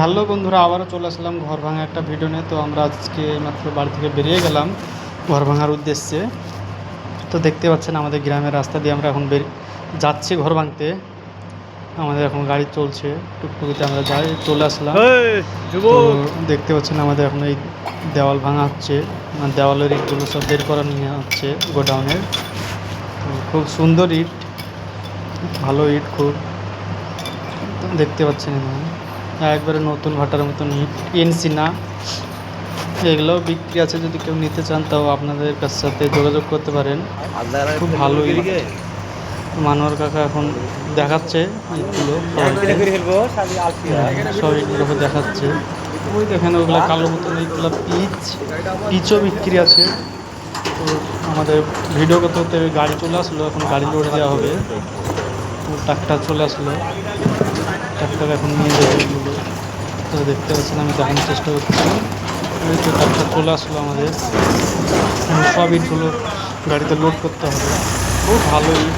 Hello বন্ধুরা, আবারও চলে আসলাম ঘর ভাঙা একটা ভিডিও নিয়ে। তো আমরা আজকে মাত্র বাড়ি থেকে বেরিয়ে গেলাম ঘর ভাঙার উদ্দেশ্যে। তো দেখতে পাচ্ছেন আমাদের গ্রামের রাস্তা দিয়ে আমরা এখন যাচ্ছি ঘর ভাঙতে। আমাদের এখন গাড়ি চলছে, টুকটুকিতে আমরা যাই চলে আসলাম। তো দেখতে পাচ্ছেন আমাদের এখন এই দেওয়াল ভাঙা হচ্ছে, মানে দেওয়ালের ইটগুলো সব বের করা নিয়ে হচ্ছে গোডাউনের। তো খুব সুন্দর ইট, ভালো ইট খুব, দেখতে পাচ্ছেন একবারে নতুন ভাটার মতন ইট, এনসি না। এগুলোও বিক্রি আছে, যদি কেউ নিতে চান তাও আপনাদের সাথে যোগাযোগ করতে পারেন। খুব ভালো ইট। মানোয়ার কাকা এখন দেখাচ্ছে ইটগুলো, সব ইটগুলোকে দেখাচ্ছে। ওই দেখেন ওগুলো কালো মতন ইটগুলো পিচও বিক্রি আছে। তো আমাদের ভিডিও করতে করতে গাড়ি চলে আসলো, এখন গাড়ি লোড দেওয়া হবে। ট্রাক্টর চলে আসলো, ট্রাক্টর এখন নিয়ে যাবে এগুলো। তো দেখতে পাচ্ছেন, আমি দেখানোর চেষ্টা করছি। ওই তো ট্রাক্টর চলে আসলো আমাদের, সব ইটগুলো গাড়িতে লোড করতে হবে। খুব ভালো ইট।